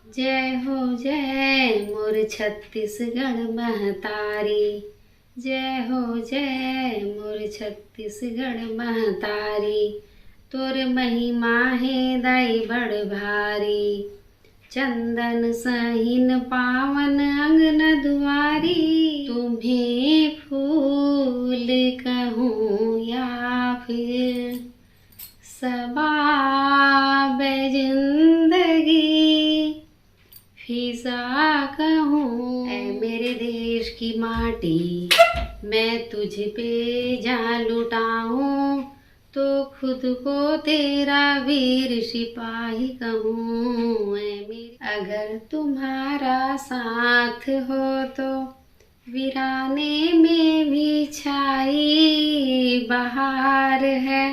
जय हो जय मोर छत्तीसगढ़ महतारी। जय हो जय मोर छत्तीसगढ़ महतारी। तोर महिमा है दाई बड़ भारी। चंदन सहिन पावन अंगन दुआरी। तुम्हें फूल कहूँ या फिर सबाब जिंदगी फिजा कहूँ। ऐ मेरे देश की माटी, मैं तुझ पे जान लुटाऊं तो खुद को तेरा वीर सिपाही कहूँ। अगर तुम्हारा साथ हो तो वीराने में भी छाई बहार है।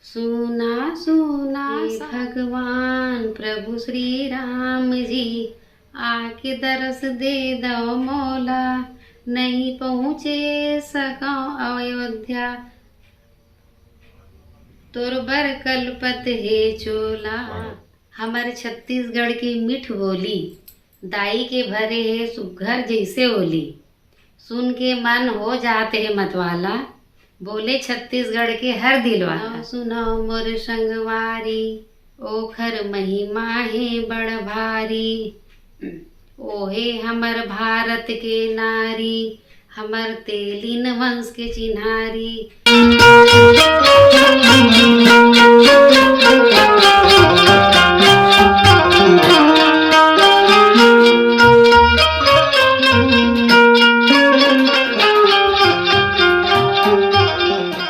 सुना सुना भगवान प्रभु श्री राम जी, आके दरस दे दो मौला, नहीं पहुँचे सका अयोध्या तोर बर कलपत है चोला। हमारे छत्तीसगढ़ की मीठ बोली, दाई के भरे है सुघर जैसे ओली। सुन के मन हो जाते है मतवाला, बोले छत्तीसगढ़ के हर दिलवाला। सुनो मोर संगवारी, ओखर महिमा है बड़ भारी। ओहे हमर भारत के नारी, हमर तेलिन वंश के चिन्हारी।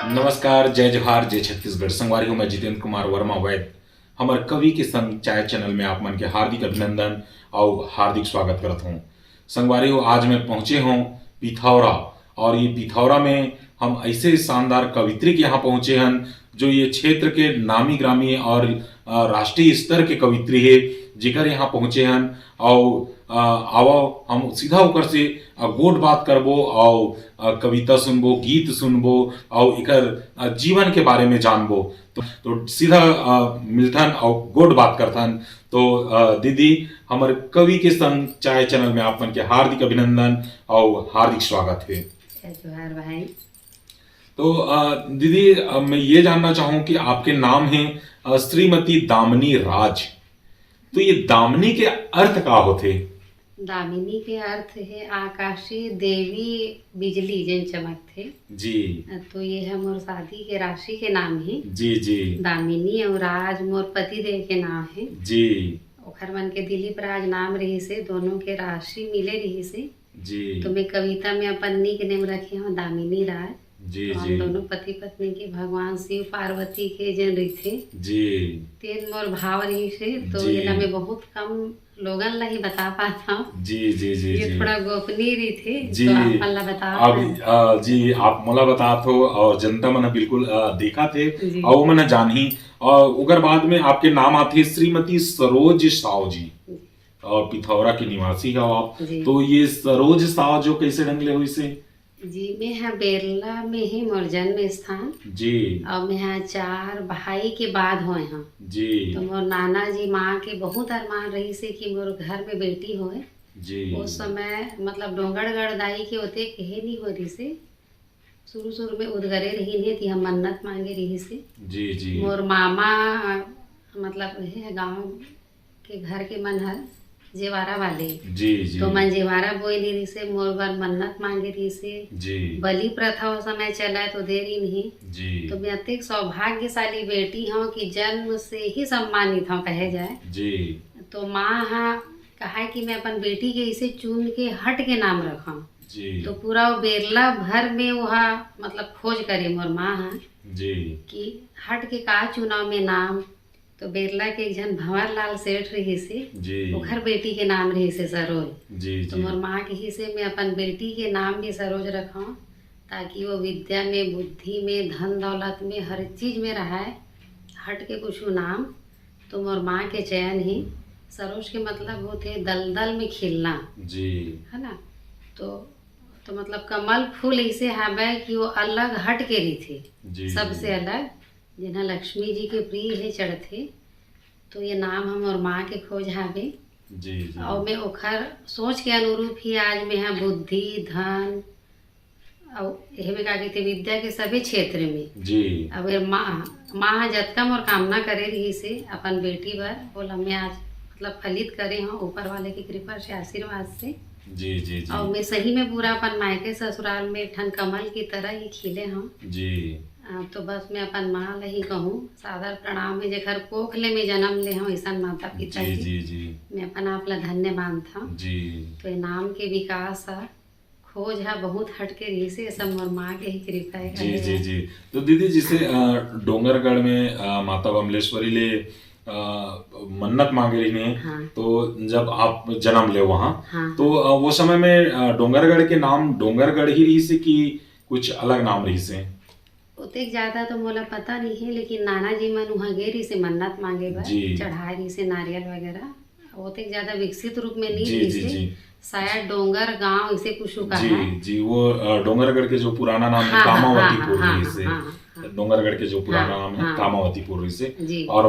नमस्कार, जय जोहार, जय छत्तीसगढ़। संगवारी हूँ मैं जितेंद्र कुमार वर्मा वैद। हमार कवि के संग चाय चैनल में आप मन के हार्दिक अभिनंदन और हार्दिक स्वागत करता हूँ। संगवारी हो, आज मैं पहुँचे हूँ पिथौरा, और ये पिथौरा में हम ऐसे शानदार कवित्री के यहाँ पहुँचे हैं जो ये क्षेत्र के नामी ग्रामी और राष्ट्रीय स्तर के कवित्री है, जिकर यहाँ पहुँचे हैं। और आओ हम सीधा होकर से गोट बात करबो और कविता सुनबो, गीत सुनबो और इकर जीवन के बारे में जानबो। तो सीधा मिलथन और गोट बात करथन। तो दीदी, हमारे कवि के संग चाय चैनल में आप मन के हार्दिक अभिनंदन और हार्दिक स्वागत है। जोहार भाई। तो दीदी, मैं ये जानना चाहूँ कि आपके नाम है श्रीमती दामिनी राज। तो ये दामिनी के अर्थ का होते? दामिनी के अर्थ है आकाशीय देवी बिजली जन चमक थे जी। तो ये है मोर शादी के राशि के नाम है जी जी। दामिनी और राज मोर पति देव के नाम है जी। ओखर मन के दिलीप राज नाम रही से, दोनों के राशि मिले रही से जी। तो मैं कविता में अपन निक नेम रखे हूँ दामिनी राज। जी तो जी। हम दोनों पति पत्नी के भगवान शिव पार्वती के जन रही थे जी। तेन मोर भाव रही से। तो जी। ये मैं बहुत कम लोगन ला ही बता पाता हूँ। जी जी जी। ये जी। थोड़ा गोपनीय रही थे जी। तो आप ला बता अब जी, आप मोला बतात हो और जनता मन बिल्कुल देखा थे जी। और वो मन जानी। और उगर बाद में आपके नाम आते श्रीमती सरोज साव जी, और पिथौरा के निवासी हो आप। तो ये सरोज साव जो कैसे ढंगले हुई से? जी, मैं यहाँ बेरला में ही मोर जन्म स्थान जी। और मैं यहाँ 4 भाई के बाद हो यहाँ जी। तो मोर नाना जी माँ के बहुत अरमान रही से कि मोर घर में बेटी होए। जी। उस समय मतलब डोंगरगढ़ दाई के होते कहे नहीं हो रही से, शुरू में उदगरे रही नहीं थी, हम मन्नत मांगे रही से। जी जी। मोर मामा मतलब है गांव के घर के मन हर जेवारा वाले। जी जी। तो मन जेवारा बोई रही से, मोर बर मन्नत मांगे रही से। जी। बलि प्रथा उस समय चला तो देरी नहीं। जी। तो मैं अतिक सौभाग्यशाली बेटी हूँ कि जन्म से ही सम्मानित हूँ कहे जाए। जी। तो माँ हाँ कहा कि मैं अपन बेटी के इसे चुन के हट के नाम रखा। जी। तो पूरा बेरला भर में वहाँ मतलब खोज करे मोर माँ हाँ जी। कि हट के का चुनाव में नाम। तो बेरला के एक जन भंवर लाल सेठ रही से, जी। ओखर बेटी के नाम रही से सरोज। जी। तो मोर माँ के ही से मैं अपन बेटी के नाम भी सरोज रखा ताकि वो विद्या में, बुद्धि में, धन दौलत में, हर चीज में रहा है, हट के कुछ नाम। तो मोर माँ के चयन ही सरोज के मतलब होते दलदल में खिलना जी। है ना। तो मतलब कमल फूल ऐसे हावे कि वो अलग हट के रही थी सबसे अलग, जिन्हें लक्ष्मी जी के प्रिय है चढ़ते। तो ये नाम हम और माँ के खोज हावे जी जी और मैं ओखर सोच के अनुरूप ही आज में यहाँ बुद्धि धन और एहे में का कहते विद्या के सभी क्षेत्र में जी अब ये माँ जतका मोर कामना करे रही से अपन बेटी बर बोला मैं आज मतलब फलित करे हूँ ऊपर वाले की कृपा से आशीर्वाद से। जी जी और जी मैं सही में पूरा अपन मायके ससुराल में ठन कमल की तरह ही खिले हूँ। जी तो बस मैं अपन माँ ला ही कहूँ सादर प्रणाम है जेखर कोख ले में जन्म ले हूँ ऐसा माता पिता जी की जी जी मैं अपन आप ला धन्य मानता हूँ। जी तो ये नाम के विकास है खोज है बहुत हटके रही से सब मोर माँ के ही कृपा है जी जी जी। तो दीदी जैसे डोंगरगढ़ में माता बमलेश्वरी ले मन्नत मांगे रही ने, हाँ तो जब आप जन्म ले वहाँ, हाँ तो वो समय में डोंगरगढ़ के नाम डोंगरगढ़ ही रही से कि कुछ अलग नाम रही से? उतने ज्यादा तो मोला पता नहीं है लेकिन नाना जी मन वहाँ गए रही से मन्नत मांगे बर जी चढ़ाए रही से नारियल वगैरह उतने ज्यादा विकसित रूप में नहीं जी रही जी से जी शायद डोंगर गांव इसे कुछ का जी है। जी। वो डोंगरगढ़ के जो पुराना नाम है हाँ हाँ हाँ कामावतीपुर हाँ रही हाँ से, हाँ डोंगरगढ़ के जो पुराना हाँ नाम है हाँ कामावतीपुर रही से। जी और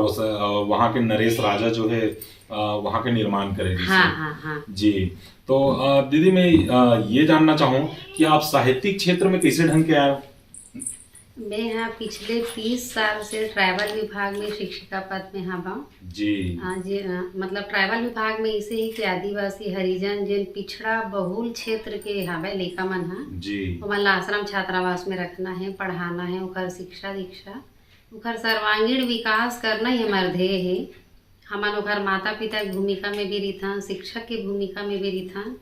वहाँ के नरेश राजा जो है वहाँ के निर्माण करे रही हाँ से। हाँ हाँ जी। तो दीदी मैं ये जानना चाहूँ कि आप साहित्यिक क्षेत्र में कैसे ढंग के आए हो? मैं यहाँ पिछले 30 साल से ट्राइबल विभाग में शिक्षिका पद में हाँ बाँ। जी जी मतलब ट्राइबल विभाग में इसे ही कि आदिवासी हरिजन जिन पिछड़ा बहुल क्षेत्र के हवे लइका मन हा जी ओमन ला आश्रम छात्रावास में रखना है पढ़ाना है ओकर शिक्षा दीक्षा ओकर सर्वांगीण विकास करना ही हमार ध्येय है। हमन ओकर माता पिता की भूमिका में भी रही शिक्षक की भूमिका में भी रही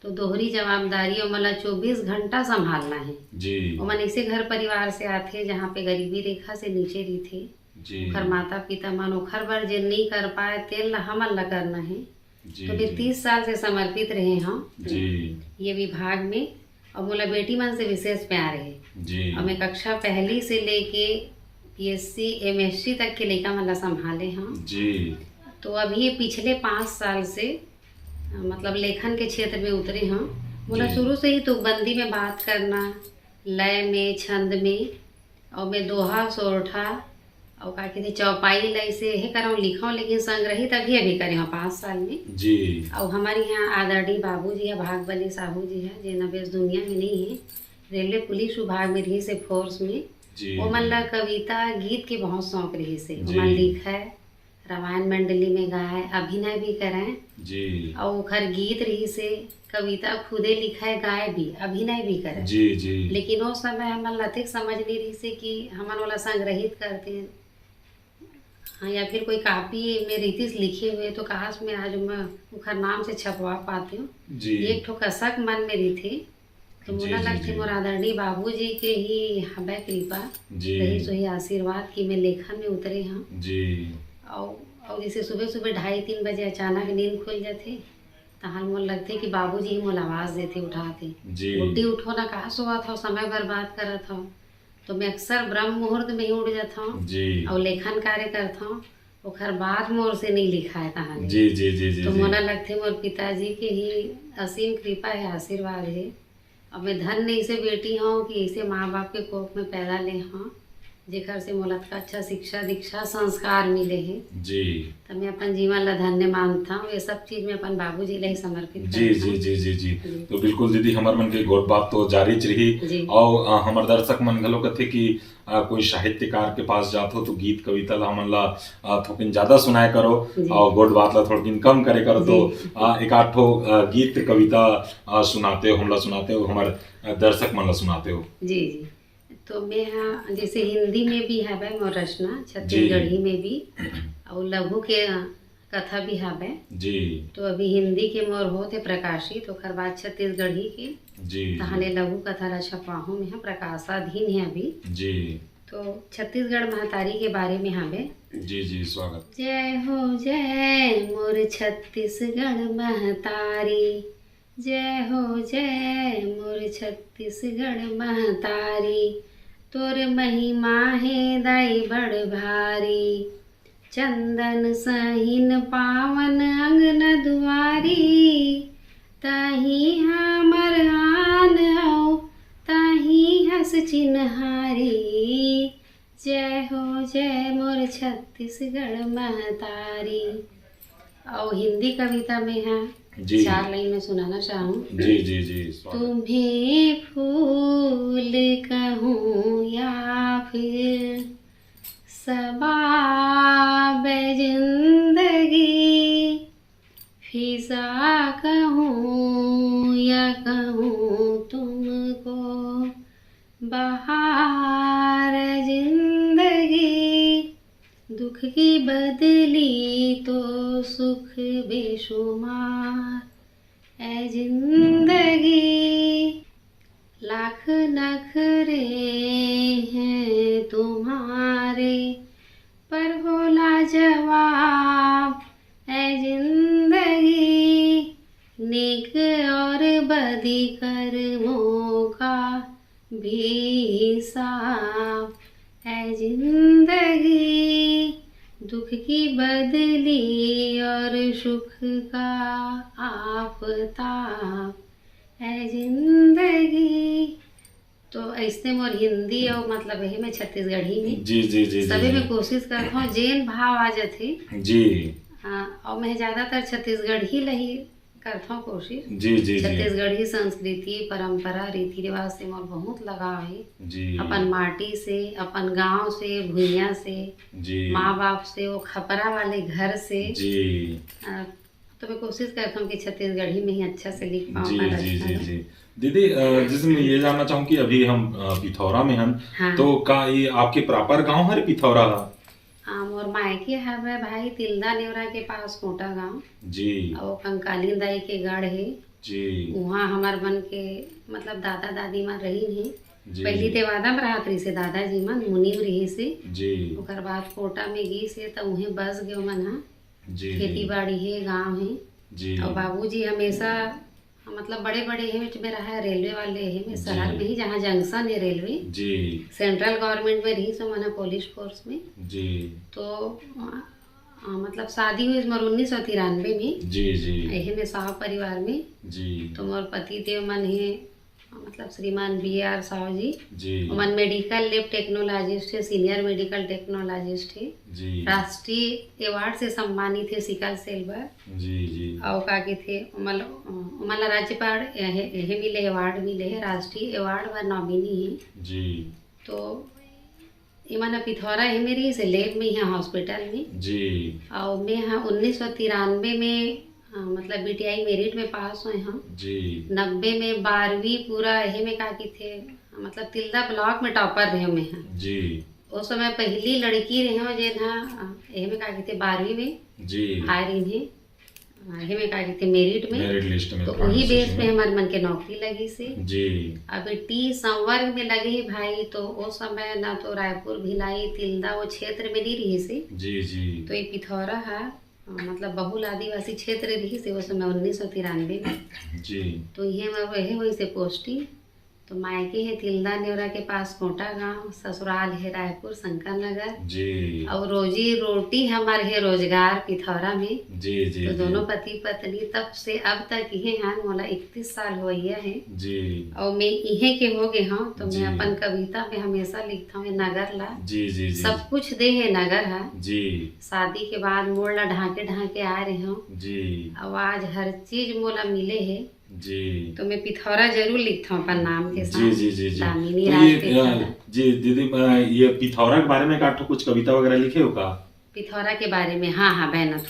तो दोहरी जवाबदारी ओमन ला 24 घंटा संभालना है। जी ओमन ऐसे घर परिवार से आथे जहाँ पे गरीबी रेखा से नीचे रही थे जी ओखर माता पिता मन ओखर बर जे नहीं कर पाए तेल ला हमन ला करना है। जी तो मैं जी 30 साल से समर्पित रहे हैं जी ये विभाग में और मोला बेटी मन से विशेष प्यार है। जी और मैं कक्षा पहली से लेके PSC MSc तक के लड़का मन ला संभाले हैं। जी तो अभी ये पिछले 5 साल से मतलब लेखन के क्षेत्र में उतरे हैं। मोला जी। शुरू से ही तुकबंदी में बात करना लय में छंद में और मैं दोहा सोरठा और का कहते चौपाई लय से हे कराऊँ लिखाऊँ लेकिन संग्रहित अभी करे हैं 5 साल में। जी और हमारे यहाँ आदरणीय बाबू जी है भागबली साहू जी है जे नबेस दुनिया में नहीं है रेलवे पुलिस विभाग में रही से फोर्स में जी ओमन ला कविता गीत के बहुत शौक रही से जी। ओमन लिखा है रामायण मंडली में गाए अभिनय भी करें जी और ओखर गीत रही से कविता खुदे लिखा है गाए भी अभिनय भी करे। जी जी लेकिन वो समय हमन लतिक समझ नहीं रही से कि हमन वाला संग्रहित करते हाँ या फिर कोई कापी में रीतिस लिखे हुए तो काश में आज मैं ओखर नाम से छपवा पाती हूँ। जी एक ठो कसक मन में रही थी तो जी, मोला जी, लगते जी। मोर आदरणीय बाबू जी के ही हबे कृपा जी रही सो ही आशीर्वाद की मैं लेखन में उतरे हाँ। जी और जैसे सुबह सुबह 2:30-3 बजे अचानक नींद खुल जाते तहां मोल लगते कि बाबूजी ही मोल आवाज़ देते उठाते जी बुड्ढी उठो ना कहा सोआ था समय बर्बाद करत हूँ। तो मैं अक्सर ब्रह्म मुहूर्त में ही उठ जाता हूँ जी और लेखन कार्य करता हूँ ओखर बाद मोर से नहीं लिखा है कहानी। जी जी जी जी तो जी मोला लगते मोर पिताजी के ही असीम कृपा है आशीर्वाद है। और मैं धन्य ऐसे बेटी हूँ कि ऐसे माँ बाप के कोख में पैदा ले हूँ जेकर से मोला अच्छा शिक्षा दीक्षा संस्कार मिले हैं। जी तो मैं अपन जीवन ला धन्य मानता हूँ ये सब चीज़ में अपन बाबूजी ला ही समर्पित जी करता जी हूँ। जी जी जी। जी। तो बिल्कुल दीदी हमार मन के गोट बात तो जारी च रही जी। और हमार दर्शक मन घलो कथे कि कोई साहित्यकार के पास जात हो तो गीत कविता ला हमन ला थोकिन ज्यादा सुनाए करो जी। और गोट बात ला थोड़किन कम करे करो तो जी। एक आध ठो गीत कविता सुनाते हो हमला सुनाते हो हमार दर्शक मन ला सुनाते हो। जी जी। तो मैं यहाँ जैसे हिंदी में भी है मोर रचना छत्तीसगढ़ी में भी और लघु के कथा भी है जी तो अभी हिंदी के मोर होते प्रकाशित ओखर बाद छत्तीसगढ़ी के जी तहाने लघु कथा ला छपाहूँ में प्रकाशाधीन है अभी। जी तो छत्तीसगढ़ महतारी के बारे में हमें जी जी स्वागत। जय हो जय मोर छत्तीसगढ़ महतारी जय हो जय मोर छत्तीसगढ़ महतारी तोर महिमा है दाई बड़ भारी चंदन सहीन पावन अंगन दुआरी तही हमर आन हो तही हस चिन्हारी जय हो जय मोर छत्तीसगढ़ महतारी। और हिंदी कविता में है, जी 4 लाइन में सुनाना चाहूँ। जी जी जी स्वागत। तुम्हें फूल कहूँ या फिर सबाब जिंदगी, फिजा कहूँ या कहूँ तुमको बहार जिंदगी, दुख की बदली तो सुख बेशुमार है जिंदगी, लाख नखरे हैं तुम्हारे पर हो लाजवाब है जिंदगी, नेक और बदी कर्मों का भी हिसाब है जिंदगी, दुख की बदली और सुख का आफताब है जिंदगी। तो ऐसे मोर हिंदी और मतलब यही में छत्तीसगढ़ी में जी जी जी सभी जी में कोशिश करता हूँ जेन भाव आ जाते। जी हाँ, और मैं ज़्यादातर छत्तीसगढ़ी लही करता हूँ कोशिश। जी जी जी छत्तीसगढ़ी संस्कृति परंपरा रीति रिवाज से मोर बहुत लगाव है, जी अपन माटी से, अपन गांव से, भुइयाँ से, जी माँ बाप से, वो खपरा वाले घर से। जी तो मैं कोशिश करता हूँ कि छत्तीसगढ़ी में ही अच्छा से लिख पाऊँ जी अपन जी रचना जी में। जी दीदी, जैसे मैं ये जानना चाहूँ कि अभी हम पिथौरा में हैं, हाँ। तो का ये आपके प्रॉपर गांव है पिथौरा? मोर मायके हवे भाई तिल्दा नेवरा के पास कोटा गांव, जी और कंकाली दाई के गढ़ है। जी वहाँ हमार मन के मतलब दादा दादी माँ रही हैं। जी पहली तेवादा में रहत रही से दादाजी मन मुनीम रही से, जी ओकर बाद कोटा में गी से तो उहें बस गए मन हा। जी खेती बाड़ी है, गांव है। जी और बाबूजी हमेशा मतलब बड़े बड़े है में रहा है, रेलवे वाले है में शहर में ही जहाँ जंक्शन है रेलवे, जी सेंट्रल गवर्नमेंट में रही सो मना पुलिस फोर्स में। जी तो मतलब शादी हुई मोर 1993 में, जी जी यही में साहब परिवार में। जी तो मोर पति देव मन है मतलब श्रीमान BR साहू जी, जी मन मेडिकल लैब टेक्नोलॉजिस्ट है, सीनियर मेडिकल टेक्नोलॉजिस्ट है, जी राष्ट्रीय अवार्ड से सम्मानित है सिकल सेल पर। जी जी और कागे थे उमल राज्यपाल यही मिले, अवार्ड मिले है, राष्ट्रीय अवार्ड व नॉमिनी है। जी तो इमन पिथौरा है मेरी से लैब में यहाँ हॉस्पिटल में। जी और मैं यहाँ 1993 में मतलब BTI मेरिट में पास हुए हम। जी 90 में 12वीं पूरा यही में का की थे मतलब तिल्दा ब्लॉक में टॉपर रहे मैं यहाँ। जी उस समय पहली लड़की रहे हो जे ना यही में का की थे 12वीं में जी हायर इन्हें यही में का की थे मेरिट में। मेरिट लिस्ट में तो वही बेस पे हमारे मन के नौकरी लगी से। जी अभी टी संवर्ग में लगे ही भाई, तो उस समय ना तो रायपुर भिलाई तिल्दा वो क्षेत्र में नहीं रही से। जी जी तो ये पिथौरा है मतलब बहुल आदिवासी क्षेत्र रही से उस समय 1993 में। जी तो ये मैं वही हुई से पोस्टिंग। तो मायके है तिल्दा नेवरा के पास कोटा गांव, ससुराल है रायपुर शंकर नगर। जी और रोजी रोटी हमारे है रोजगार पिथौरा में। जी जी तो दोनों पति पत्नी तब से अब तक ये हैं, मोला 31 साल हो गया है। जी और मैं इहे के हो गए हूँ। तो जी। मैं अपन कविता में हमेशा लिखता हूँ नगर ला जी जी जी सब कुछ दे है नगर है। जी शादी के बाद मोड़ ला ढाके ढाके आ रहे हूँ, जी आवाज हर चीज मोला मिले है। जी तो मैं पिथौरा जरूर लिखता हूँ अपन नाम के जी साथ। जी जी जी दामिनी तो राज ये पिथौरा। जी दीदी, ये पिथौरा के बारे में का ठो कुछ कविता वगैरह लिखे हो का? पिथौरा के बारे में हाँ बहन,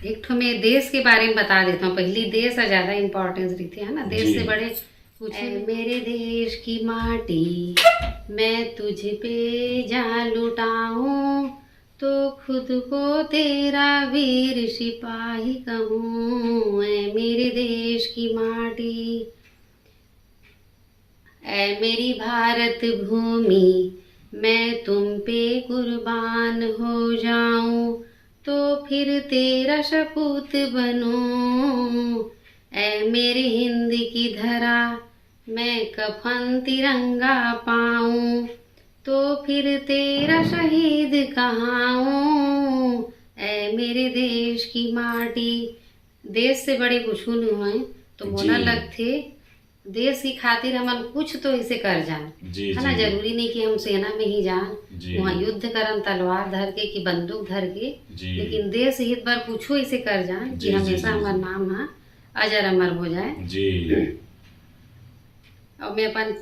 एक ठो मैं देश के बारे में बता देता हूँ। पहली देश है ज्यादा इम्पोर्टेंस रहती है ना, देश जी। से बड़े कुछ। मेरे देश की माटी मैं तुझ पे जान लुटाऊं, तो खुद को तेरा वीर सिपाही कहूँ। ऐ मेरे देश की माटी, ऐ मेरी भारत भूमि, मैं तुम पे कुर्बान हो जाऊं, तो फिर तेरा सपूत बनूं। ऐ मेरे हिंद की धरा, मैं कफन तिरंगा पाऊं, तो फिर तेरा शहीद कहाऊं। ऐ मेरे देश की माटी, देश से बड़े कुछ नहीं हुए। तो बोला जी। लग थे देश की खातिर हमन कुछ तो इसे कर जान, जी है ना। जी जरूरी नहीं कि हम सेना में ही जान, जी वहाँ युद्ध करन तलवार धर के कि बंदूक धर के, जी लेकिन देश हित पर कुछो इसे कर जान कि जी जी हमेशा जी हमार नाम हाँ अजर अमर हो जाए। जी और मैं अपन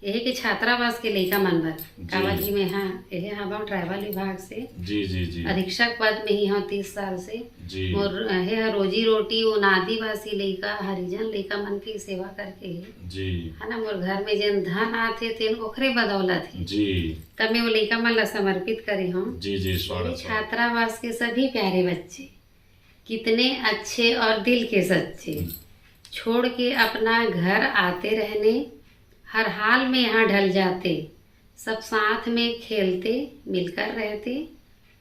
यही के छात्रावास के लइका मन बर काबर जी कि मैं हाँ यही हवा ट्राइबल विभाग से जी जी जी अधीक्षक पद में ही हूँ 30 साल से। जी मोर है रोजी रोटी उन आदिवासी लइका हरिजन लइका मन की सेवा करके ही, जी है ना। मोर घर में जेन धन आथे तेन ओखरे बदौलत है, जी तब मैं वो लइका मन ला समर्पित करे हूँ। जी जी मेरे स्वागत स्वागत छात्रावास के सभी प्यारे बच्चे कितने अच्छे और दिल के सच्चे, छोड़ के अपना घर आते रहने, हर हाल में यहाँ ढल जाते, सब साथ में खेलते मिलकर रहते,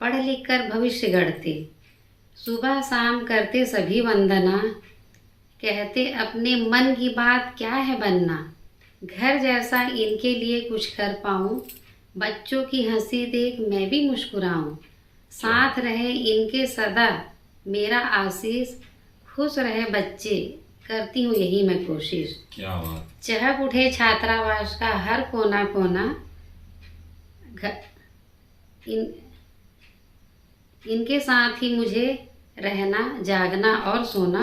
पढ़ लिख कर भविष्य गढ़ते, सुबह शाम करते सभी वंदना, कहते अपने मन की बात क्या है बनना, घर जैसा इनके लिए कुछ कर पाऊँ, बच्चों की हंसी देख मैं भी मुस्कुराऊँ, साथ रहे इनके सदा मेरा आशीष, खुश रहे बच्चे करती हूँ यही मैं कोशिश। क्या बात चहक उठे छात्रावास का हर कोना कोना, इन इनके साथ ही मुझे रहना जागना और सोना,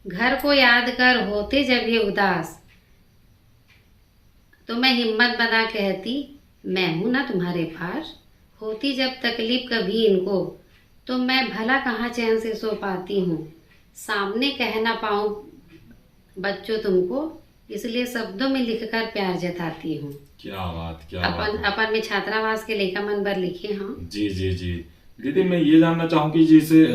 घर को याद कर होते जब ये उदास, तो मैं हिम्मत बना कहती मैं हूँ ना तुम्हारे पास, होती जब तकलीफ कभी इनको, तो मैं भला कहाँ चैन से सो पाती हूँ, सामने कह ना पाऊँ बच्चों तुमको, इसलिए शब्दों में लिखकर प्यार जताती हूँ। क्या बात अपन में छात्रावास के लेखा मन बर लिखे हाँ। जी जी जी दीदी, मैं ये जानना चाहूँ कि जैसे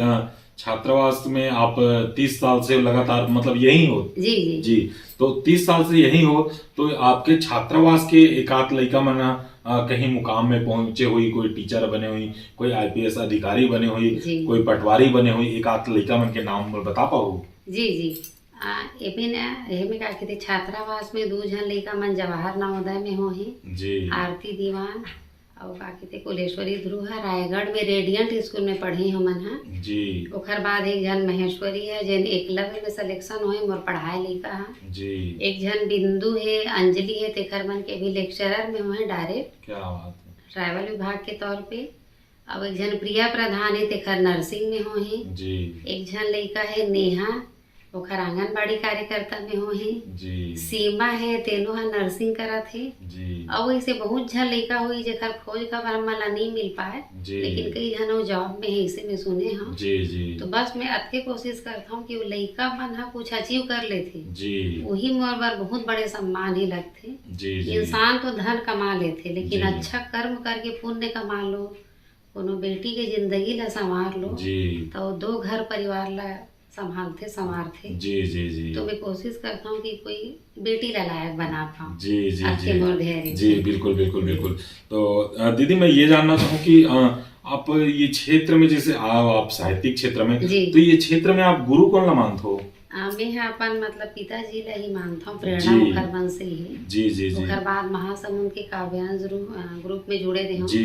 छात्रावास में आप 30 साल से लगातार मतलब यही हो। जी जी जी, तो 30 साल से यही हो, तो आपके छात्रावास के एकाध लड़का मना कहीं मुकाम में पहुंचे हुई, कोई टीचर बने हुई, कोई आईपीएस अधिकारी बने हुई, जी कोई पटवारी बने हुई, एकाध लड़का मन के नाम बता पाओ। जी जी एमे का कहते छात्रावास में 2 जन लइका मन जवाहर नवोदय में हो ही, जी आरती दीवान और का कहते कुलेश्वरी ध्रुव है, रायगढ़ में रेडियंट स्कूल में पढ़ी हमन हा। जी ओखर बाद एक जन महेश्वरी है जेन एकलव्य में सिलेक्शन होए, मोर पढ़ाए लइका हा। जी एक जन बिंदु है, अंजलि है, तेखर मन के भी लेक्चरर में हुए डायरेक्ट क्या बात है। ट्राइबल विभाग के तौर पे। अब एक जन प्रिया प्रधान है, तेखर नर्सिंग में हो ही। जी एक जन लइका है नेहा, ओखर आंगनबाड़ी कार्यकर्ता में हो ही। जी सीमा है, तेनो हा नर्सिंग करत है। जी और ऐसे बहुत झन लइका हुई जेकर खोज खबर हमन ला नहीं मिल पाए, जी लेकिन कई जन वो जॉब में है इसे में सुने हम। जी जी तो बस मैं अतके कोशिश करता हूँ कि वो लइका मन हा कुछ अचीव कर लेथे, जी वही मोर बर बहुत बड़े सम्मान ही लगथे। जी जी इंसान तो धन कमा लेथे, लेकिन जी। अच्छा कर्म करके पुण्य कमा लो, कोनो बेटी के जिंदगी ला संवार लो, जी तो 2 घर परिवार ला संवारथे। जी जी जी तो मैं कोशिश करता हूँ कि कोई बेटी ला लायक बना पाऊँ। जी जी आपके जी मोर धैर्य जी से। बिल्कुल बिल्कुल बिल्कुल। तो दीदी, मैं ये जानना चाहूँ कि आप ये क्षेत्र में जैसे आप साहित्यिक क्षेत्र में, जी। तो ये क्षेत्र में आप गुरु कौन ला मानते हो? मैं है अपन मतलब पिताजी ला ही मानता हूँ, प्रेरणा जी। ओखर मन से ही। जी जी जी ओखर बाद महासमुंद के काव्यांश ग्रुप में जुड़े रहे हूँ। जी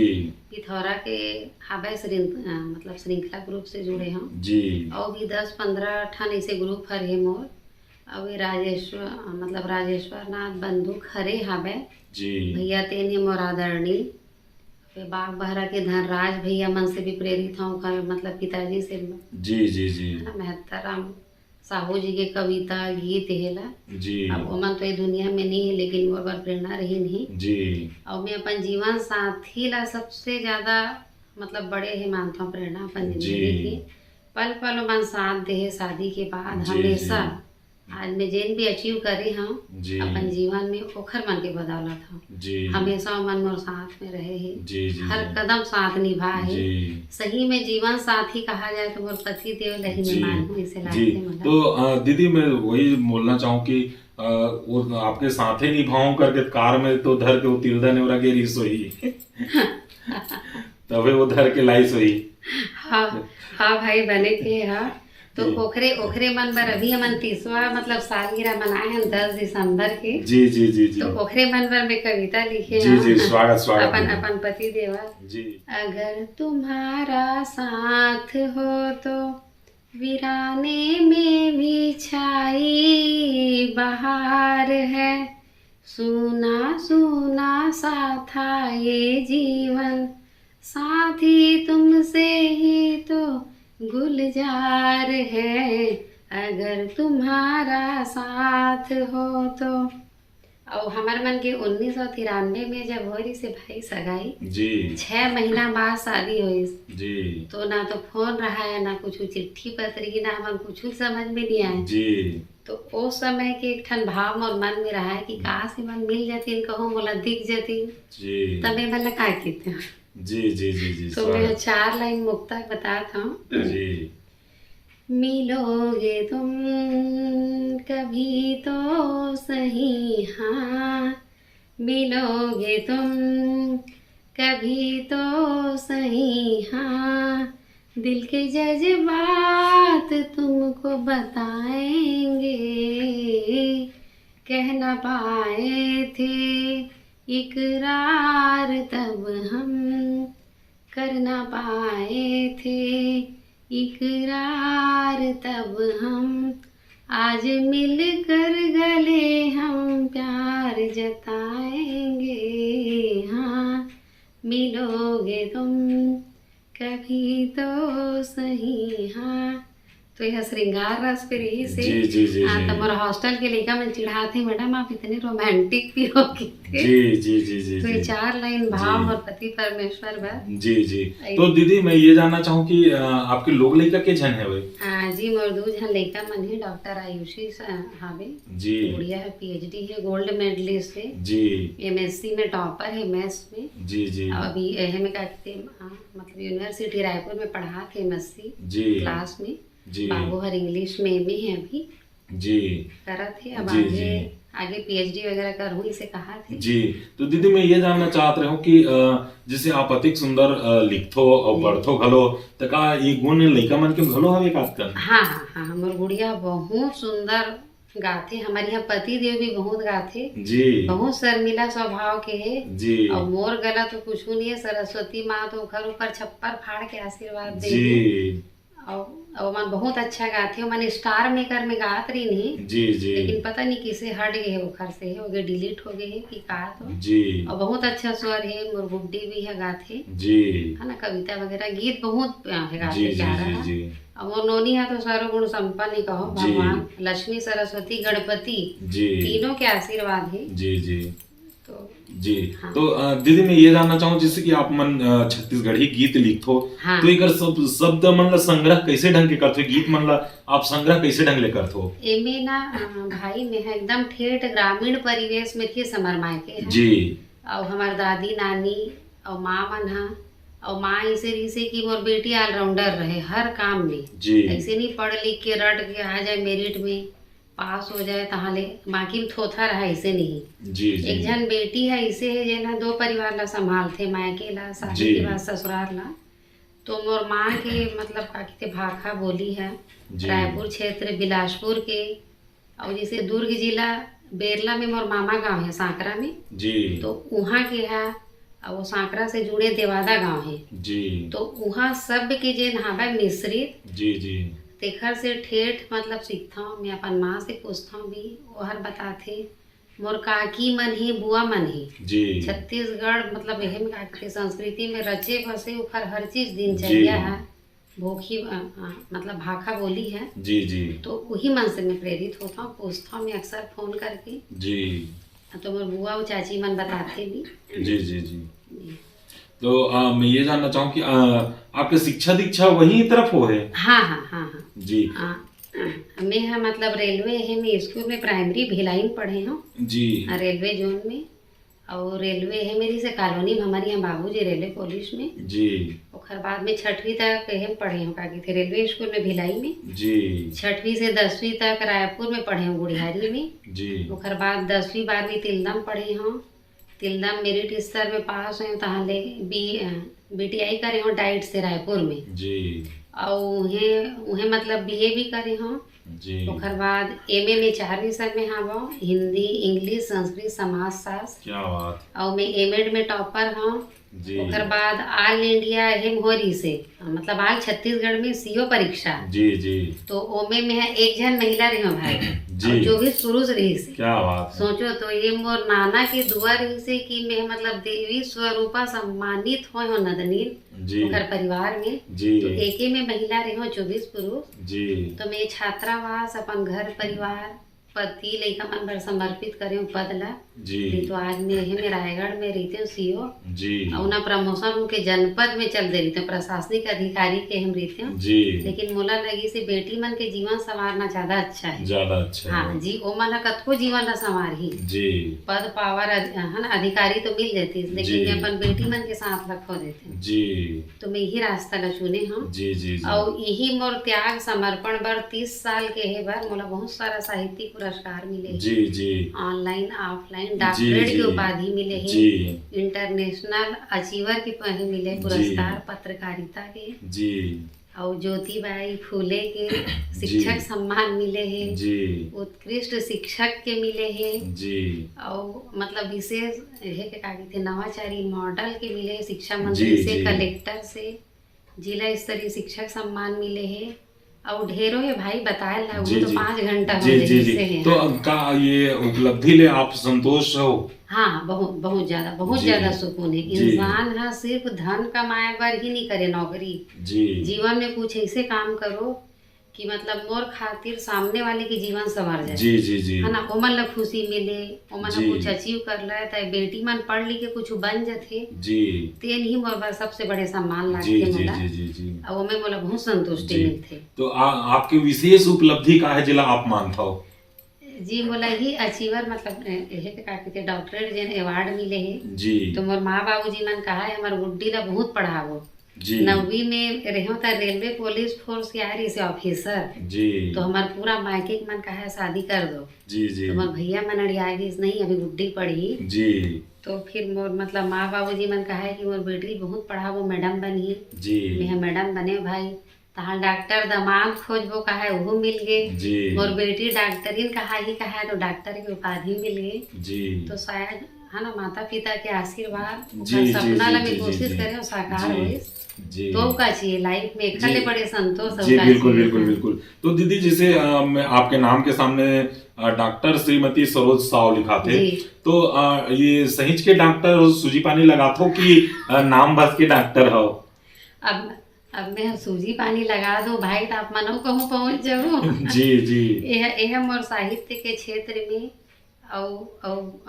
पिथौरा के हावय मतलब श्रृंखला ग्रुप से जुड़े हूँ। जी और भी 10-15 ठन ऐसे ग्रुप हरे मोर। अब ये राजेश्वर नाथ बंधु खरे हावय जी भैया तेने मोर आदरणीय। फिर बाग बहरा के धनराज भैया मन से भी प्रेरित हूँ, मतलब पिताजी से, जी जी जी है ना। मेहतराम साहू जी के कविता गीत हेला। जी अब ओमन तो ये दुनिया में नहीं है, लेकिन मोर बर प्रेरणा रही नहीं। जी और मैं अपन जीवन साथी ला सबसे ज्यादा मतलब बड़े ही मानता हूँ प्रेरणा अपन जी। जिंदगी की। पल पल मन साथ दे है शादी के बाद जी, हमेशा। जी। आज मैं जेन भी अचीव करे हम जी अपन जीवन में ओखर मन के बदौलत हम जी हमेशा मन मोर साथ में रहे है, जी जी हर कदम साथ निभा है। जी सही में जीवन साथी कहा जाए तो मोर पति देव लही जी में मानूं, इसे जी। लागते मला। तो दीदी, मैं वही बोलना चाहूँ कि वो आपके साथ ही निभाऊं करके कार में तो धर के वो तिलदा नेवरा के रीस हुई तबे वो धर के लाइस हुई। हाँ हाँ भाई बने के हाँ। तो जी। ओखरे मन बर अभी हमन 30वां मतलब सालगिरह मनाए हैं 10 दिसंबर के। जी जी जी जी तो ओखरे मन बर मैं कविता लिखे जी जी, स्वागत स्वागत अपन दीदी। अपन पति देवा। जी अगर तुम्हारा साथ हो तो वीराने में भी छाई बहार है, सूना सूना सा था ये जीवन, साथी तुमसे ही तो गुलजार है, अगर तुम्हारा साथ हो तो। और हमारे मन के 1993 में जब हो रही से भाई सगाई जी 6 महीना बाद शादी हुई, जी तो ना तो फोन रहा है ना कुछ चिट्ठी पत्री, ना हम कुछ समझ में नहीं आए। जी तो उस समय के एक ठन भाव और मन में रहा है कि कहाँ से मन मिल जाती कहूँ बोला दिख जाती, जी तब मैं भला क्या कहते हैं। जी जी जी जी तो मैं 4 लाइन मुक्ता बताता हूँ। जी मिलोगे तुम कभी तो सही, हाँ मिलोगे तुम कभी तो सही, हाँ दिल के जज्बात तुमको बताएंगे, कह ना पाए थे इकरार तब हम, कर ना पाए थे इकरार तब हम, आज मिलकर गले हम प्यार जताएंगे, हाँ मिलोगे तुम कभी तो सही, हाँ। तो यह श्रृंगार रस पे रही से जी जी जी हाँ, जी तो मोर हॉस्टल के लड़का में चिढ़ाते मैडम आप इतने रोमांटिक भी हो गए थे। जी जी जी जी तो ये जी 4 लाइन भाव जी। और पति परमेश्वर बा। जी जी तो दीदी मैं ये जानना चाहूँ कि आपके लोग लड़का के जन है वे? हाँ जी, मोर 2 झन लड़का मन है, डॉक्टर आयुषी हावे, जी गुड़िया है पीएचडी है, गोल्ड मेडलिस्ट है, जी एमएससी में टॉपर है मैथ्स में। जी जी अब अभी एह में कहते मतलब यूनिवर्सिटी रायपुर में पढ़ा थे एमएससी जी क्लास में। जी बाबू हर इंग्लिश में एमए है अभी जी करा थे, अब जी, आगे जी। आगे पीएचडी वगैरह करूँ इसे कहा थे। जी तो दीदी मैं ये जानना चाहत रहा हूँ कि जैसे आप अतिक सुंदर लिखथो और पढ़थो घलो, तो का ये गुण लड़का मन के घलो हवे का कर? हाँ हाँ हाँ, हमार गुड़िया बहुत सुंदर गाथे, हमारे यहाँ पति देव भी बहुत गाथे, जी बहुत शर्मिला स्वभाव के है। जी और मोर गला तो कुछ नहीं है, सरस्वती माँ तो घर ऊपर छप्पर फाड़ के आशीर्वाद दे। जी और मन बहुत अच्छा गाथे, मन स्टार मेकर में गात रही नहीं, जी जी लेकिन पता नहीं किसे हट गए है, वो घर से हो गए, डिलीट हो गए है कि का। तो जी और बहुत अच्छा स्वर है, मोर गुड्डी भी है गाथे, जी है ना, कविता वगैरह गीत बहुत है जी गाथे जी प्यारा जी है। जी और वो नोनी है तो सर्वगुण संपन्न ही कहो, जी। भगवान लक्ष्मी सरस्वती गणपति जी तीनों के आशीर्वाद है। जी जी तो जी हाँ। तो दीदी मैं ये जानना चाहूँ जैसे कि आप मन छत्तीसगढ़ी गीत लिखथो, हाँ। तो एक शब्द मन ला संग्रह कैसे ढंग के करथो, गीत मन ला आप संग्रह कैसे ढंग ले करथो? एमे ना भाई में है एकदम ठेठ ग्रामीण परिवेश में थी समर मायके है। जी और हमार दादी नानी और माँ मन हा, और माँ ऐसे रही कि मोर बेटी ऑलराउंडर रहे हर काम में, जी ऐसे नहीं पढ़ लिख के रट के आ जाए मेरिट में पास हो जाए तहाले, बाकी में थोथा रहा ऐसे नहीं। जी जी एक जन बेटी है ऐसे है जेना 2 परिवार ला संभालते, मायके ला शादी जी। के बाद ससुराल ला। तो मोर माँ के मतलब का कहते भाखा बोली है, जी। रायपुर क्षेत्र बिलासपुर के, और जैसे दुर्ग जिला बेरला में मोर मामा गांव है सांकरा में, जी तो वहाँ के है, और वो सांकरा से जुड़े देवादा गांव है, जी तो वहाँ सब के जे नहावा मिश्रित जी जी तेखर से ठेठ मतलब सीखता हूँ, मैं अपन माँ से पूछता हूँ भी, वो हर बताते मोर काकी मन ही बुआ मन ही जी छत्तीसगढ़ मतलब एहम का संस्कृति में रचे बसे उखर हर चीज दिनचर्या है, भूखी मतलब भाखा बोली है। जी जी तो वही मन से मैं प्रेरित होता हूँ, पूछता हूँ मैं अक्सर फोन करके, जी तो मोर बुआ और चाची मन बताते भी। जी जी जी तो मैं ये जानना चाहूँ कि आपके शिक्षा दीक्षा वही तरफ हो है? हाँ हाँ हाँ हाँ जी मैं है मतलब रेलवे है, मैं स्कूल में प्राइमरी भिलाई में पढ़े हूँ जी रेलवे जोन में, और रेलवे है मेरी से कॉलोनी में, हमारे यहाँ बाबूजी रेलवे पुलिस में। जी और बाद में 6वीं तक हम पढ़े हूँ काकी थे रेलवे स्कूल में भिलाई में, जी 6वीं से 10वीं तक रायपुर में पढ़े हूँ गुड़ियारी में। जी ओकर बाद 10वीं 12वीं तिलदम पढ़े हूँ, तिलदम मेरिट स्तर में पास हुए, तहाले BTI करे हूँ डाइट से रायपुर में। जी और उहे मतलब BA भी करे हूँ। जी ओकर बाद MA में 4 विषय में हाँ, हिंदी इंग्लिश संस्कृत समाज शास्त्र। क्या बात। और मैं एमएड में टॉपर हूँ। जी ओकर बाद ऑल इंडिया हेम होरी से मतलब ऑल छत्तीसगढ़ में CO परीक्षा। जी जी तो ओमे में है 1 जन महिला रही भाई। जी। और 24 पुरुष रही से। क्या बात है। सोचो तो ये मोर नाना की दुआ रही से कि मैं मतलब देवी स्वरूपा सम्मानित हो नदनी जी घर परिवार में। जी तो एके में महिला रही हो 24 पुरुष। जी तो मैं छात्रावास अपन घर परिवार पति लइका मन बर समर्पित करे हूँ पद ला। जी तो आज मैं रायगढ़ में रहते हूँ सीओ जी और ना प्रमोशन उनके जनपद में चल दे रही प्रशासनिक अधिकारी के हम रहते हूँ। जी। लेकिन मोला लगी से बेटी मन के जीवन संवारना ज्यादा अच्छा है। ज्यादा अच्छा हाँ है। जी, ओ मन कतको जीवन ला संवार ही जी पद पावर है ना अधिकारी तो मिल जाती जी। लेकिन मैं अपन बेटी मन के साथ रखो देते जी तो मैं यही रास्ता ला चुने हूँ। जी जी जी और यही मोर त्याग समर्पण बर 30 साल के है बर मोला बहुत सारा साहित्यिक पुरस्कार मिले जी जी ऑनलाइन ऑफलाइन जी डॉक्टरेट जी की उपाधि मिले है। जी इंटरनेशनल अचीवर के मिले पुरस्कार पत्रकारिता के। जी और ज्योतिबाई फूले के शिक्षक सम्मान मिले हैं। जी उत्कृष्ट शिक्षक के मिले हैं। जी और मतलब विशेष है के का कहते नवाचारी मॉडल के मिले हैं शिक्षा जी, मंत्री से जी। कलेक्टर से जिला स्तरीय शिक्षक सम्मान मिले हैं। और ढेरों है भाई बताए ला जी वो तो जी 5 घंटा हो जी जी गए जी। से है। तो का ये उपलब्धि ले आप संतोष हो। हाँ बहुत बहुत जी। ज्यादा सुकून है। जी। इंसान है सिर्फ धन कमाए बर ही नहीं करे नौकरी। जी जीवन में कुछ ऐसे काम करो कि मतलब मोर खातिर सामने वाले की जीवन संवर जाए। जी जी जी है ना ओमन ला खुशी मिले ओमन जी। ला कुछ अचीव कर ले तो बेटी मन पढ़ लिख के कुछ बन जाते जी तेन ही मोर बर सबसे बड़े सम्मान जी लागते जी मोला। जी जी जी। और ओमे मोला बहुत संतुष्टि जी। मिलते। तो आपकी विशेष उपलब्धि का है जिला आप मानता हो। जी मोला ही अचीवर मतलब एहे के का कहते डॉक्टरेट जेन अवार्ड मिले है। जी तो मोर माँ बाबूजी मन कहा है हमार गुड्डी ला बहुत पढ़ावो। जी 9वीं में रहो तो रेलवे पुलिस फोर्स के आ रही से ऑफिसर। जी तो हमार पूरा मायके के मन कहा है शादी कर दो। जी जी तो मोर भैया मन अड़ी आ गई नहीं अभी गुड्डी पढ़ी। जी तो फिर मोर मतलब माँ बाबूजी मन कहा है कि मोर बेटी बहुत पढ़ावो मैडम बनी। जी मैं मैडम बने भाई तहाँ डॉक्टर दामाद खोजबो कहा है वो मिल गए। जी मोर बेटी डॉक्टरीन कहा है तो डॉक्टर की उपाधि मिल गई। जी तो शायद है ना माता पिता के आशीर्वाद जी, ओकर जी, सपना जी, ला जी, मैं जी, कोशिश जी। करे साकार जी। होइस। जी तो का चाहिए लाइफ में जी। खले बड़े संतोष जी का बिल्कुल चाहिए। बिल्कुल बिल्कुल। तो दीदी जैसे मैं आपके नाम के सामने डॉक्टर श्रीमती सरोज साव लिखा थे। जी। तो ये सहिंच के डॉक्टर सूजी पानी लगाते हो कि नाम बस के डॉक्टर हो। अब मैं सूजी पानी लगा दूं भाई तो आप मनो कहूँ पहुंच जाऊँ। जी जी यह मोर साहित्य के क्षेत्र में और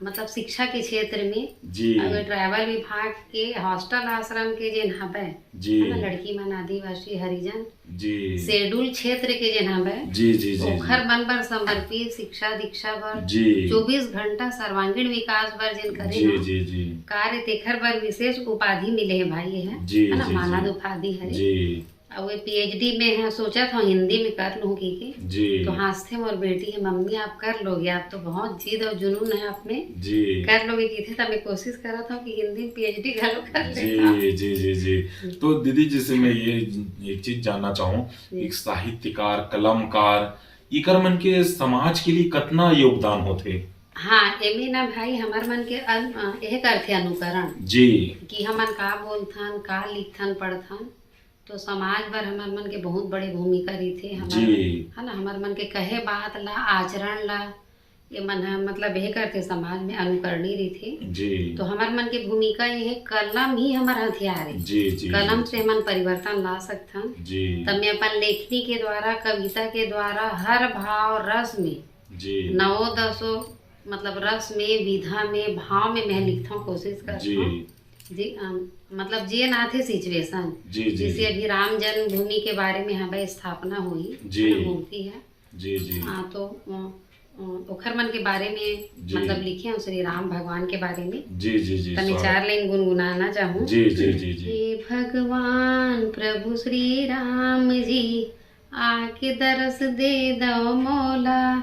मतलब शिक्षा के क्षेत्र में जी अगर ट्रैवल विभाग के हॉस्टल आश्रम के जेन हबे जी है ना लड़की मन आदिवासी हरिजन जी शेड्यूल क्षेत्र के जेन हबे जी जी जी ओखर मन बर समर्पित शिक्षा दीक्षा बर जी 24 घंटा सर्वांगीण विकास बर जेन करे जी ना जी जी कार्य तेखर बर विशेष उपाधि मिले है भाई है जी है ना जी मानद जी उपाधि है। जी और वो PhD में है सोचा था हिंदी में कर लूँ की जी तो हंसते मोर बेटी है मम्मी आप कर लोगे आप तो बहुत जिद और जुनून है आप में जी कर लोगे की थे तो मैं कोशिश कर रहा था कि हिंदी में PhD घलो कर लेता। जी जी जी जी। तो दीदी जैसे मैं ये एक चीज जानना चाहूँ एक साहित्यकार कलमकार इकर मन के समाज के लिए कितना योगदान होते। हाँ एमे ना भाई हमार मन के यह करथे अनुकरण जी कि हमन का बोलथन का लिखथन पढ़थन तो समाज बर हमार मन के बहुत बड़े भूमिका रही थे हमार जी है ना हमार मन के कहे बात ला आचरण ला ये मन मतलब यह करते समाज में अनुकरणी रही थे। जी तो हमार मन के भूमिका ये है कलम ही हमार हथियार है। जी जी कलम से हमन परिवर्तन ला सकथन। जी तब मैं अपन लेखनी के द्वारा कविता के द्वारा हर भाव रस में जी 9-10 मतलब रस में विधा में भाव में मैं लिखता हूँ कोशिश करता जी हूँ जी मतलब जे ना थे सिचुएशन जी जी जैसे अभी राम जन्मभूमि के बारे में हमारी स्थापना हुई जी। है ना, मूर्ति है। जी जी हाँ तो ओखर मन के बारे में जी। मतलब लिखे हूँ श्री राम भगवान के बारे में। जी जी जी तो मैं 4 लाइन गुनगुनाना चाहूँ। जी जी जी जी हे भगवान प्रभु श्री राम जी आके दरस दे दो मौला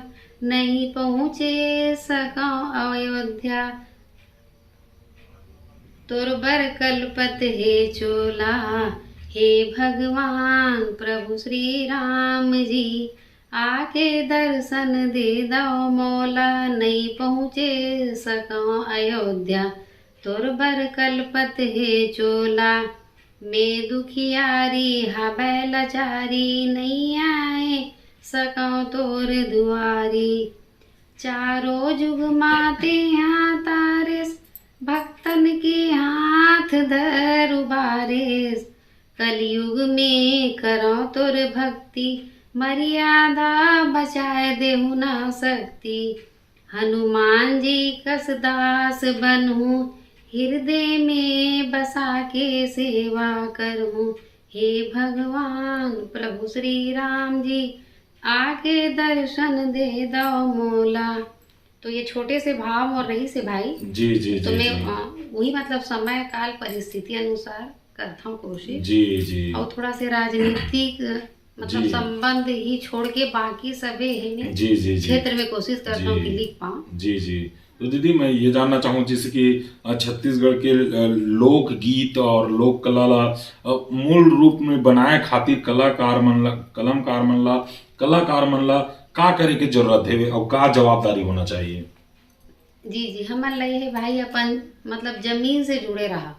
नहीं पहुँचे सका अयोध्या तोर बर कल्पत हे चोला। हे भगवान प्रभु श्री राम जी आके दर्शन दे दो मौला नहीं पहुँचे सका अयोध्या तोर बर कल्पत हे चोला। मैं दुखियारी हबै लाचारी नहीं आए सकौं तोर दुआरी। चारों जुग माते यहाँ तारिस, भक्तन के हाथ धर उबारिस। कलयुग में करो तोर भक्ति, मर्यादा बचाए देहु ना सकती। हनुमान जी कस दास बनहूँ, हृदय में बसा के सेवा करहूँ। हे भगवान प्रभु श्री राम जी, आके दर्शन दे दो मोला। तो ये छोटे से भाव और रही से भाई जी जी तो जी मैं जी वही मतलब समय काल परिस्थिति अनुसार करता हूँ कोशिश। जी जी और थोड़ा से राजनीतिक मतलब जी। संबंध ही छोड़ के बाकी सभी है मैं जी जी जी क्षेत्र में कोशिश करता हूँ कि जी लिख पाऊँ। जी जी। तो दीदी मैं ये जानना चाहूँ जैसे कि छत्तीसगढ़ के लोक गीत और लोक कला ला मूल रूप में बनाए खातिर कलाकार मन ला कलाकार मन ला का करे के जरूरत है और का जवाबदारी होना चाहिए। जी जी हमारे लिए है भाई अपन मतलब जमीन से जुड़े रहा।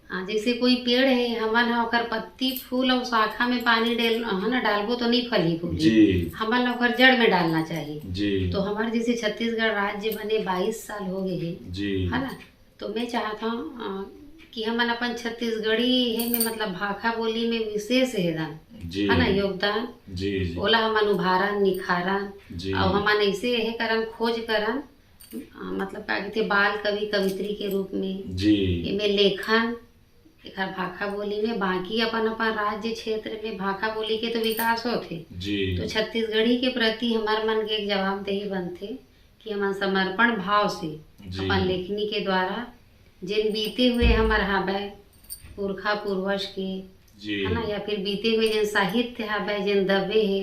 हाँ जैसे कोई पेड़ है हमन हा ओकर पत्ती फूल और शाखा में पानी डाल है ना डालबो तो नहीं फली फूली। जी हमन ला ओकर जड़ में डालना चाहिए। जी तो हमारे जैसे छत्तीसगढ़ राज्य बने 22 साल हो गए हैं जी है ना। तो मैं चाहता हूँ कि हमन अपन छत्तीसगढ़ी है में मतलब भाखा बोली में विशेष जी है ना योगदान जी जी ओला हमन उभारन निखारन। जी और हमन ऐसे है करन खोज करन मतलब का कहते बाल कवि कवित्री के रूप में जी इमे लेखन एकर भाखा बोली में। बाकी अपन अपन राज्य क्षेत्र में भाखा बोली के तो विकास होथे। जी तो छत्तीसगढ़ी के प्रति हमार मन के एक जवाबदेही बनथे कि हम समर्पण भाव से जी अपन लेखनी के द्वारा जिन बीते हुए हमार हाबे पुरखा पूर्वज के जी है ना या फिर बीते हुए जिन साहित्य हाबे जिन दबे है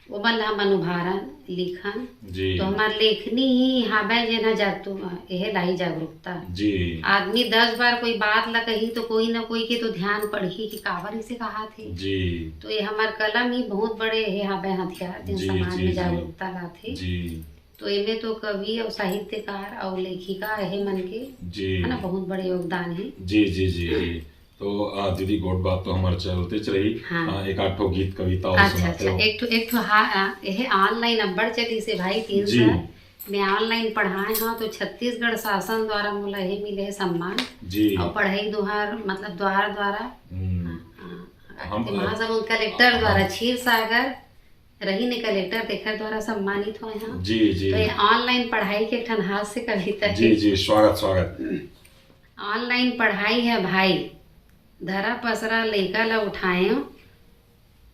वो मन हम उभारन लिखन। जी तो हमार लेखनी ही हाबे जेना जागतु यह लाई जागरूकता। जी आदमी 10 बार कोई बात ला कही तो कोई ना कोई के तो ध्यान पड़ही कि काबर इसे कहा थे। जी तो ये हमार कलम ही बहुत बड़े है हाबे हथियार जिन जी, समाज जी, में जी। जागरूकता लाथे। जी तो इनमें तो कवि और साहित्यकार और लेखिका है मन के जी है ना बहुत बड़े योगदान है। जी जी जी जी। तो दीदी गोट बात तो हमारे चलते च रही। हाँ। एक आठ ठो गीत कविता और अच्छा सुनाते अच्छा हो। एक ठो हाँ यह ऑनलाइन अब्बड़ चली से भाई 3 जी। साल मैं ऑनलाइन पढ़ाए हाँ। तो छत्तीसगढ़ शासन द्वारा मोला ये मिले है सम्मान जी और पढ़ाई दुहार मतलब द्वार द्वारा हम महासमुंद कलेक्टर द्वारा क्षीर सागर रही ने कलेक्टर तेखर द्वारा सम्मानित हुए हैं। जी जी तो ये ऑनलाइन पढ़ाई के ठन हाथ से कविता है। जी जी स्वागत स्वागत। ऑनलाइन पढ़ाई है भाई धरा पसरा लइका ला उठाए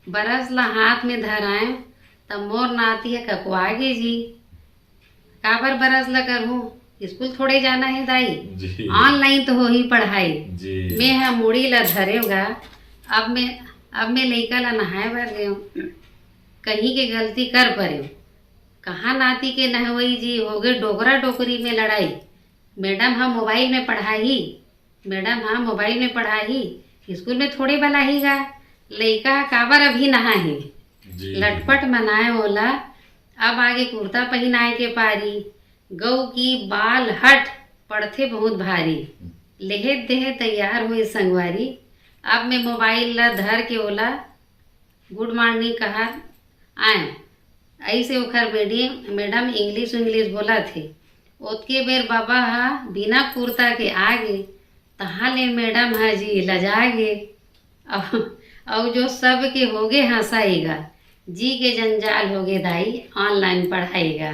बरस ला हाथ में धराए तब मोर नाती है ककुआगे जी। काबर बरस ला करहूँ स्कूल थोड़े जाना है दाई जी ऑनलाइन तो हो ही पढ़ाई। जी मैं है मुड़ी ला धरेगा अब मैं लइका ला नहाए बर गए कहीं के गलती कर पड़े कहाँ नाती के नहवई जी हो गए डोकरा डोकरी में लड़ाई। मैडम हाँ मोबाइल में पढ़ाई मैडम हाँ मोबाइल में पढ़ाई स्कूल में थोड़े बलाही गा लइका काबर अभी नहाही। जी लटपट मनाए ओला अब आगे कुर्ता पहनाए के पारी गऊ की बाल हट पड़थे बहुत भारी लेहे देहे तैयार हुए संगवारी। अब मैं मोबाइल ला धर के ओला गुड मॉर्निंग कहा आए ऐसे ओखर मैडम इंग्लिश बोला थे ओतके बेर बाबा हा बिना कुर्ता के आगे तहाँ ले मैडम हा जी लजागे और जो सब के होगे हंसाएगा जी के जंजाल होगे दाई ऑनलाइन पढ़ाएगा।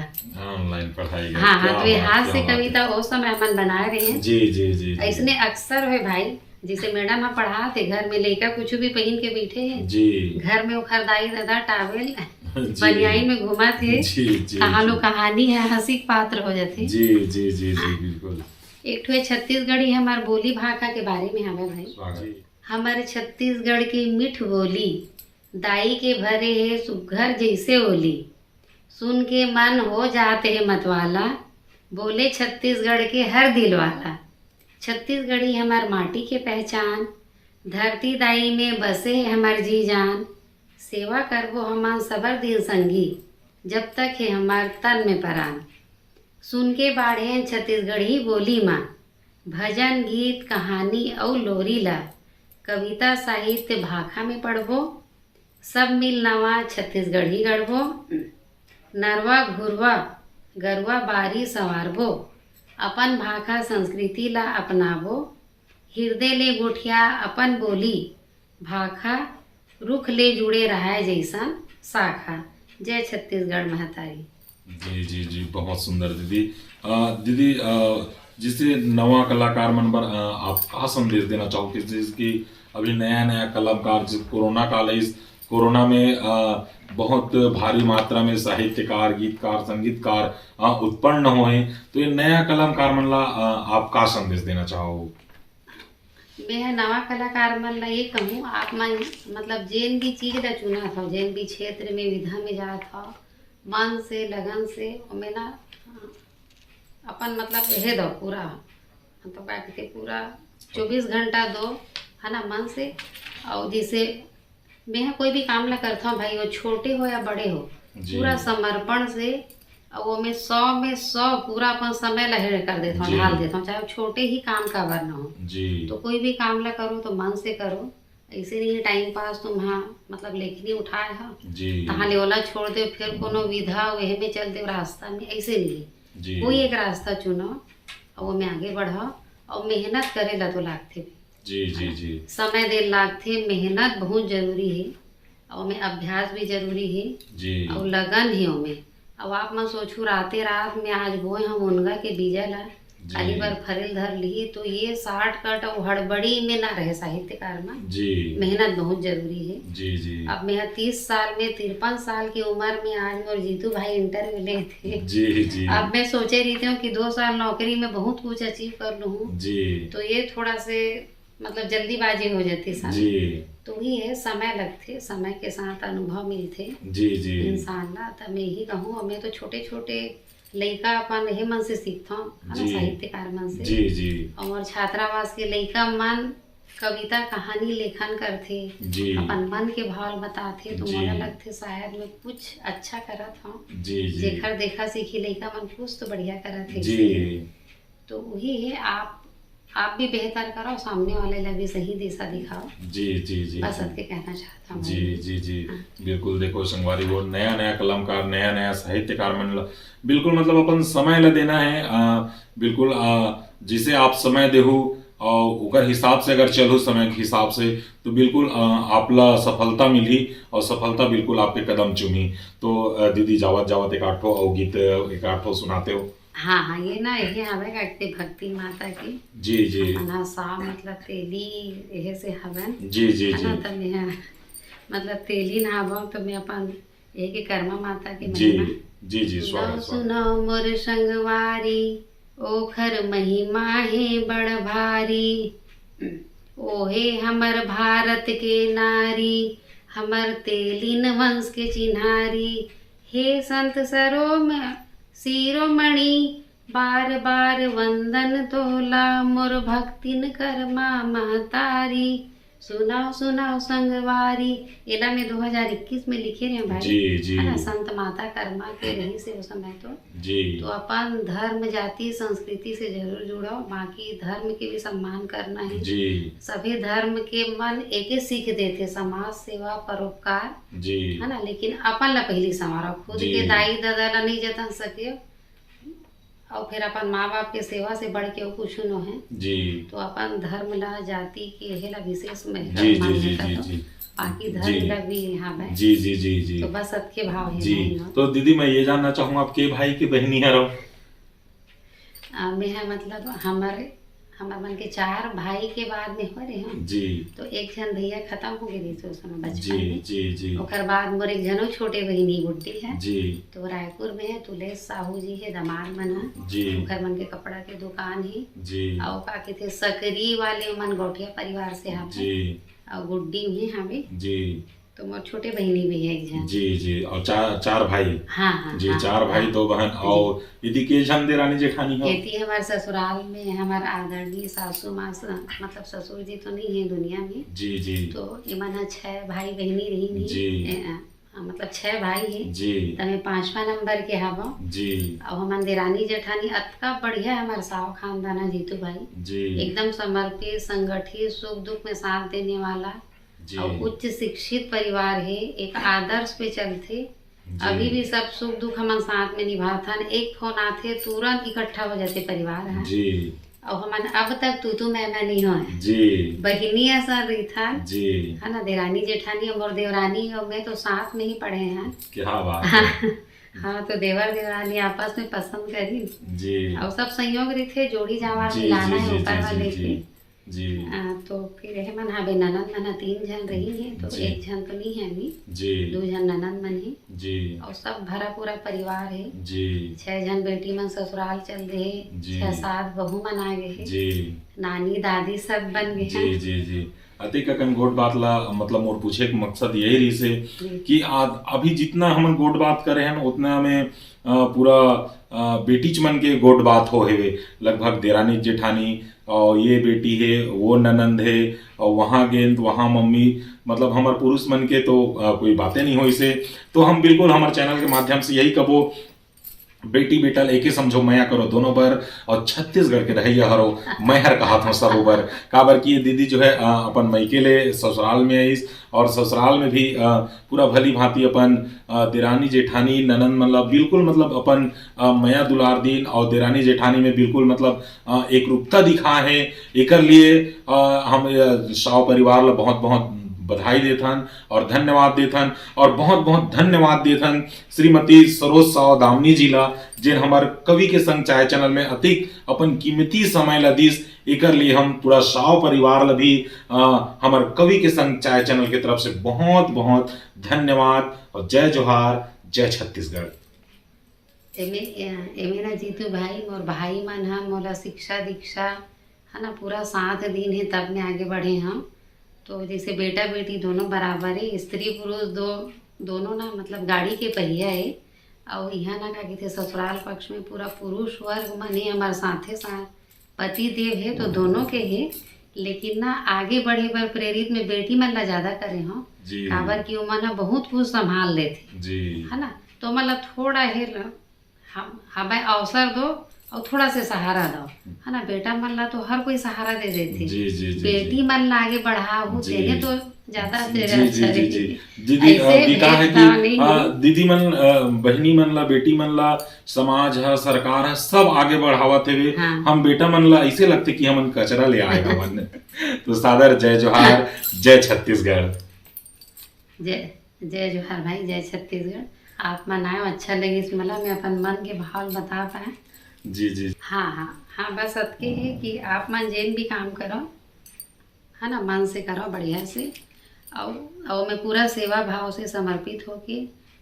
ऑनलाइन पढ़ाई हाँ हाँ तो ये हाथ से कविता उस समय हम बनाए रहे हैं। जी जी जी ऐसने अक्सर है भाई जैसे मैडम हाँ पढ़ाते घर में लेकर कुछ भी पहन के बैठे हैं जी घर में उखर दाई दादा टावेल जी बनियाई में घुमा थे जी जी कहानो कहानी है हंसी के पात्र हो जाते। जी जी जी जी बिल्कुल। एक ठो छत्तीसगढ़ी हमार बोली भाखा के बारे में हमें भाई स्वागत। हमारे छत्तीसगढ़ की मीठ बोली दाई के भरे है सुघर जैसे ओली सुन के मन हो जाते है मतवाला बोले छत्तीसगढ़ के हर दिल वाला। छत्तीसगढ़ी हमार माटी के पहचान धरती दाई में बसे है हमार जी जान सेवा करबो हमार सबर दिन संगी जब तक है हमार तन में परान। सुन के बाढ़े छत्तीसगढ़ी बोली माँ भजन गीत कहानी और लोरी ला कविता साहित्य भाखा में पढ़बो सब मिल नवा छत्तीसगढ़ी गढ़बो, नरवा घुरवा गरुआ बारी संवारबो, अपन भाषा संस्कृति ला अपनाबो, हृदय ले गोठिया अपन बोली, भाखा रुख ले जुड़े रहाय जैसन शाखा। जय छत्तीसगढ़ महतारी। जी जी जी, बहुत सुंदर दीदी। दीदी, जिसे नवा कलाकार मन बर आप का संदेश देना चाहोगे, जिसकी अभी नया नया कलाकार, जिस कोरोना काल है, इस कोरोना में बहुत भारी मात्रा में साहित्यकार, गीतकार, संगीतकार उत्पन्न हुए, तो ये नया कलाकार मन ला आप का संदेश देना चाहो? मैं नवा कलाकार मन ला ये कहूँ, आप मन मतलब जेन भी चीज ला चुना था, जेन भी क्षेत्र में विधा में जा था, मन से लगन से ओमे ना अपन मतलब हे दो पूरा, मतलब क्या कहते पूरा 24 घंटा दो, है ना, मन से। और जैसे मैं कोई भी काम ला करता हूँ भाई, वो छोटे हो या बड़े हो, पूरा समर्पण से, और वो मैं 100 में 100 पूरा अपन समय लहे कर देता हूँ, ढाल देता हूँ, चाहे वो छोटे ही काम का वर ना हो। तो कोई भी काम ला करो तो मन से करो, ऐसे नहीं है टाइम पास तुम हाँ मतलब लेखनी उठाए हो तहाँ ले ओला छोड़ दे, फिर कोनो विधा वही में चल दे रास्ता में, ऐसे नहीं। कोई एक रास्ता चुनो और वो में आगे बढ़ाओ, और मेहनत करे ला तो लागते भी। जी जी जी, समय दे लागते, मेहनत बहुत जरूरी है, और में अभ्यास भी जरूरी है जी, और लगन है ओमे। अब आप मैं सोचू राते रात में आज बोए हम मुनगा के बीजा ला खाली बार फरेल धर ली, तो ये 60 कट और हड़बड़ी में ना रहे साहित्यकार में जी, मेहनत बहुत जरूरी है जी जी। अब मैं 30 साल में 53 साल की उम्र में आज और जीतू भाई इंटरव्यू ले थे जी जी। अब मैं सोचे रही हूँ कि 2 साल नौकरी में बहुत कुछ अचीव कर लूँ जी, तो ये थोड़ा से मतलब जल्दीबाजी हो जाती जी, तो ही है समय लगते, समय के साथ अनुभव मिलते जी जी इंसान ला। तो मैं यही कहूँ, मैं तो छोटे छोटे लइका अपन हे मन से सीखता हूँ, है ना, साहित्यकार मन से जी जी। और छात्रावास के लइका मन कविता कहानी लेखन करते जी, अपन मन के भाव बताते, तो मुझे लगते शायद मैं कुछ अच्छा करत हूँ जी जी। जेखर देखा सीखी लइका मन कुछ तो बढ़िया करत है जी। तो वही है, आप भी बेहतर करो, सामने वाले ला भी सही दिशा दिखाओ जी जी जी, बस सबके कहना चाहता हूँ जी जी जी। बिल्कुल, देखो संगवारी, वो नया नया कलाकार, नया नया साहित्यकार मन बिल्कुल मतलब अपन समय ला देना है, बिल्कुल जिसे आप समय देहु और उकर हिसाब से अगर चलो समय के हिसाब से, तो बिल्कुल आपला सफलता मिली, और सफलता बिल्कुल आपके कदम चूमी। तो दीदी जावत जावत एक आठो और गीत एक आठो सुनाते हो? हाँ हाँ, ये ना ये हमें कहते भक्ति माता की जी जी, ना सा मतलब तेली यह से हवन जी जी जी, तो मैं मतलब तेली नहाबो, तो मैं अपन एक कर्मा माता की महिमा जी जी। सुनो मोर संगवारी, ओखर महिमा है बड़ भारी, ओहे हमर भारत के नारी, हमर तेलिन वंश के चिन्हारी, हे संत सरो में शिरोमणि, बार बार वंदन तोला, मोर भक्तिन कर्मा महतारी, सुनाओ सुनाओ संगवारी। एला में 2021 में लिखे रहे भाई जी जी, है ना, संत माता कर्मा के रही से उस समय तो जी। तो अपन धर्म जाति संस्कृति से जरूर जुड़ो, बाकी धर्म के भी सम्मान करना है जी। सभी धर्म के मन एक सीख देते, समाज सेवा परोपकार जी, है ना, लेकिन अपन ला पहली संवारो, खुद के दाई दादा ला नहीं जतन सके, और फिर अपन माँ बाप के सेवा से बढ़ के कुछ न है जी। तो अपन धर्म ला जाति के हेला विशेष में जी जी जी जी जी, बाकी धर्म ला भी यहाँ है जी जी जी जी, तो बस सबके भाव है जी। तो दीदी मैं ये जानना चाहूँगा, आप के भाई की बहनी है रहो? मैं मतलब हमारे मन के 4 भाई के बाद में हो रहे हैं जी, तो एक जन भैया खत्म हो गए थे उस समय बचपन में जी जी। ओकर बाद मोर एक जनो छोटे बहिनी गुड्डी है जी, तो रायपुर में है, तुलेश साहू जी है दमाल मना जी, ओकर मन के कपड़ा के दुकान है जी, और का कहते सकरी वाले मन गौठिया परिवार से हैं जी, और गुड्डी भी हमें जी, तो मोर छोटे बहिनी भी है एक जन जी जी। और 4 भाई हाँ हाँ जी, 4 भाई 2 बहन। और यदि के जन देरानी जेठानी हो? कहती है हमारे ससुराल में हमारे आदरणीय सासू माँ, मतलब ससुर जी तो नहीं है दुनिया में जी जी, तो ये मन 6 भाई बहनी रही जी, मतलब 6 भाई है जी, तो मैं 5वां नंबर के हवा जी। और हमारे देरानी जेठानी अतका बढ़िया हमारे साव खानदाना जीतू भाई जी, एकदम समर्पित, संगठित, सुख दुख में साथ देने वाला जी और उच्च शिक्षित परिवार है, एक आदर्श पे चलते। जी अभी भी सब सुख दुख हमन साथ में निभाथन, एक फोन आथे तुरंत इकट्ठा हो जाते परिवार है। जी और हमन अब तक तू मैं नहीं हो जी बहिनी ऐसा रही था जी है ना, देरानी जेठानी और देवरानी और मैं तो साथ में ही पढ़े हैं। क्या बात है। हाँ तो देवर देवरानी आपस में पसंद करी जी और सब संयोग रही थे, जोड़ी जावार जी मिलाना जी है जी ऊपर जी वाले जी के। जी तो फिर है मन हाँ बे ननद मना 3 जन रही है, तो जी। 1 जन तो नहीं है अभी, जी 2 जन ननद मन है जी और सब भरा पूरा परिवार है। जी 6 जन बेटी मन ससुराल चल गए, जी। 6-7 बहू मन आ गए है, जी नानी दादी सब बन गए जी हैं। जी जी अति ककन गोट बात ला मतलब मोर पूछे के मकसद यही रही से जी। कि अभी जितना हम गोट बात करे हैं उतना में पूरा बेटीच मन के गोट बात हो हेवे, लगभग देरानी जेठानी और ये बेटी है वो ननंद है और वहाँ गेंद वहाँ मम्मी, मतलब हमारे पुरुष मन के तो कोई बातें नहीं हो इसे। तो हम बिल्कुल हमारे चैनल के माध्यम से यही कबो बेटी बेटा लेके समझो मया करो दोनों पर, और छत्तीसगढ़ के रहिया हरो मैं हर कहा था सब ऊपर काबर की ये दीदी जो है अपन मैके ले ससुराल में आईस और ससुराल में भी पूरा भली भांति अपन देरानी जेठानी ननन मतलब बिल्कुल मतलब अपन मया दुलार दीन और देरानी जेठानी में बिल्कुल मतलब एक रूपता दिखा है। एक लिए हम साव परिवार ला बहुत बहुत बधाई देथन और धन्यवाद देथन और बहुत बहुत धन्यवाद देथन श्रीमती सरोज साव दामनी जी ला, जिन हमार कवि के संग चाय चैनल में अतिक अपन कीमती समय ला दिस। एक लिए हम पूरा साव परिवार ला भी हमार कवि के संग चाय चैनल के तरफ से बहुत बहुत धन्यवाद और जय जोहार, जय छत्तीसगढ़। एमे ना जीतू भाई मोर भाई मन हा मोला शिक्षा दीक्षा है ना पूरा साथ दिन है, तब में आगे बढ़े हम। तो जैसे बेटा बेटी दोनों बराबर है, स्त्री पुरुष दोनों ना मतलब गाड़ी के पहिया है। और यहाँ ना का कहते ससुराल पक्ष में पूरा पुरुष वर्ग मन है हमारे साथे साथ, पति देव है तो दोनों के है, लेकिन ना आगे बढ़े पर प्रेरित में बेटी मन ला ज्यादा करे हो, काबर की वो मन बहुत कुछ संभाल लेते जी है ना। तो मतलब थोड़ा है हम हमें अवसर दो और थोड़ा से सहारा दो है ना। बेटा मन ला तो हर कोई सहारा दे देते, जी जी जी बेटी मन ला आगे बढ़ाओ देने तो ज्यादा से जी जी जी जी दीदी ऐसे अभी कहा है भेदभाव नहीं है। कि दीदी मन बहनी मन ला बेटी मन ला समाज है सरकार है सब आगे बढ़ावत है। हाँ। हम बेटा मन ला ऐसे लगते कि हम कचरा ले आए हमन। तो सादर जय जोहार, जय छत्तीसगढ़। जय जय जोहार भाई, जय छत्तीसगढ़। आप मनाओ अच्छा लगे इस मला मैं अपन मन के भाव बता पाए। जी जी हाँ हाँ हाँ बस अतके है कि आप मन जेन भी काम करो है ना मन से करो बढ़िया से, और मैं पूरा सेवा भाव से समर्पित होके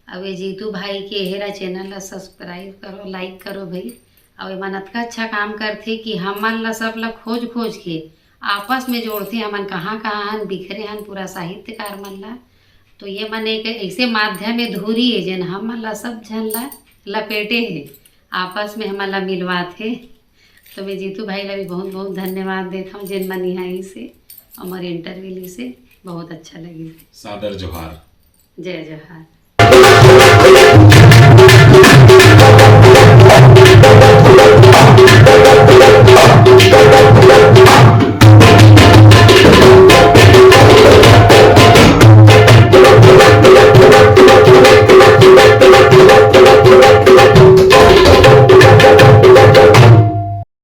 अब ये जीतू भाई के हेरा चैनल ला सब्सक्राइब करो, लाइक करो भाई। और मन अतका अच्छा काम करते कि हमन ला सब ला खोज खोज के आपस में जोड़ते, हमन कहाँ कहाँ हन बिखरे हन पूरा साहित्यकार मन ला। तो ये मन एक ऐसे माध्यम में धूरी है जिन हमन ला सब जन ला लपेटे है, आपस में हमन ला मिलवाते। तो मैं जीतू भाई ला भी बहुत बहुत धन्यवाद देता हूँ जिन मन यहाँ से हमारे इंटरव्यू ली से बहुत अच्छा लगी। सादर जोहार, जय जोहार।